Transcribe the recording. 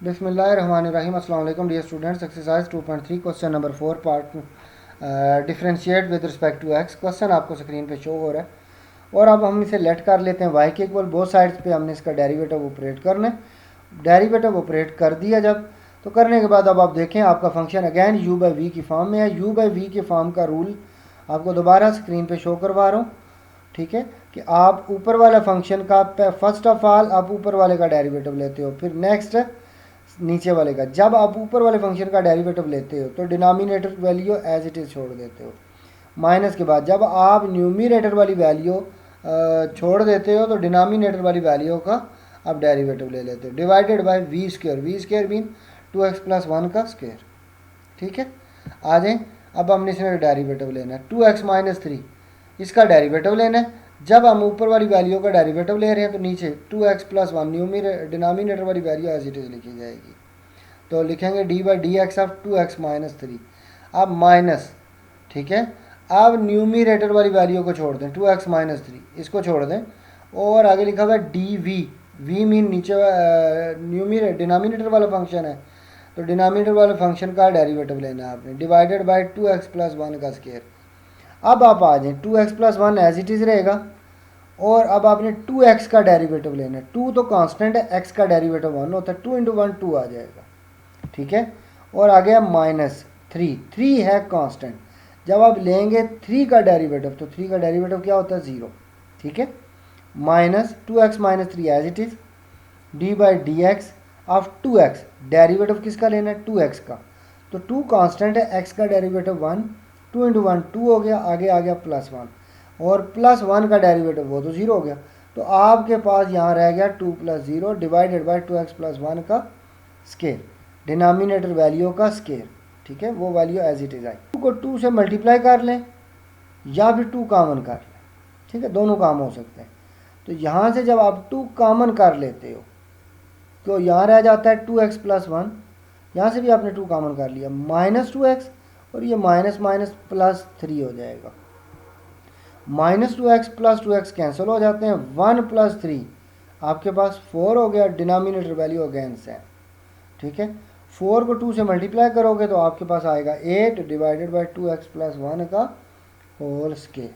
बिस्मिल्लाहिर्रहमानिर्रहीम। अस्सलाम वालेकुम dear students. Exercise 2.3 question number 4 part differentiate with respect to x. Question आपको स्क्रीन पे शो हो रहा है और अब हम इसे लेट कर लेते हैं वाई के इक्वल। बोथ साइड्स पे हमने इसका डेरिवेटिव ऑपरेट करना है। डेरिवेटिव ऑपरेट कर दिया जब, तो करने के बाद अब आप देखें आपका function again u by v की फॉर्म में है। यू बाई वी के फॉर्म का रूल आपको दोबारा स्क्रीन पे शो करवा रहा हूँ, ठीक है, कि आप ऊपर वाले फंक्शन का फर्स्ट ऑफ ऑल आप ऊपर वाले का डेरिवेटिव लेते हो, फिर नेक्स्ट नीचे वाले का। जब आप ऊपर वाले फंक्शन का डेरिवेटिव लेते हो तो denominator value as it is छोड़ देते हो। माइनस के बाद जब आप न्यूमिनेटर वाली वैल्यू छोड़ देते हो तो डिनोमिनेटर वाली वैल्यू का आप डेरिवेटिव ले लेते हो। Divided by v square mean 2x plus 1 का स्क्वायर, ठीक है। आ जाए, अब हमने इसमें डेरिवेटिव लेना है 2x माइनस 3, इसका डेरिवेटिव लेना है। जब हम ऊपर वाली वैल्यू का डेरिवेटिव ले रहे हैं तो नीचे 2x प्लस 1 डिनोमिनेटर वाली वैल्यू एज इट इज़ लिखी जाएगी। तो लिखेंगे D by d x of 2x minus 3। अब माइनस, ठीक है, अब न्यूमिनेटर वाली वैल्यू को छोड़ दें 2x माइनस 3, इसको छोड़ दें और आगे लिखा हुआ है डी वी मीन नीचे डिनोमिनेटर वाला फंक्शन है तो डिनोमिनेटर वाले फंक्शन का डेरिवेटिव लेना है आपने। डिवाइडेड बाई 2x प्लस 1 का स्क्वायर। अब आप आ जाएं 2x plus 1 as it is रहेगा और अब आपने 2x का डेरिवेटिव लेना है। 2 तो कांस्टेंट है, x का डेरिवेटिव 1 होता है, 2 इंटू 1 2 आ जाएगा, ठीक है। और आ गया माइनस 3 है कांस्टेंट। जब आप लेंगे 3 का डेरिवेटिव तो 3 का डेरिवेटिव क्या होता है 0, ठीक है। Minus 2x minus 3 as it is d by d x of 2x। Derivative किसका लेना है 2x का, तो 2 कांस्टेंट है, x का डेरिवेटिव 1, 2 इंटू 1 2 हो गया, आगे आ गया प्लस 1 और प्लस 1 का डेरिवेटिव वो तो 0 हो गया। तो आपके पास यहाँ रह गया 2 plus 0 divided by 2x plus 1 का स्केयर, डिनोमिनेटर वैल्यू का स्केयर, ठीक है। वो वैल्यू एज इट इज़ आई। 2 को 2 से मल्टीप्लाई कर लें या फिर 2 कॉमन कर लें, ठीक है, दोनों काम हो सकते हैं। तो यहाँ से जब आप 2 कॉमन कर लेते हो तो यहाँ रह जाता है 2x प्लस 1, यहाँ से भी आपने 2 कॉमन कर लिया, माइनस 2x और ये माइनस माइनस प्लस 3 हो जाएगा। Minus 2x plus 2x cancel हो जाते हैं, 1 प्लस 3 आपके पास 4 हो गया, डिनोमिनेटर वैल्यू अगेन सेम, ठीक है। 4 को 2 से मल्टीप्लाई करोगे तो आपके पास आएगा 8 डिवाइडेड बाई 2x प्लस 1 का होल स्केयर।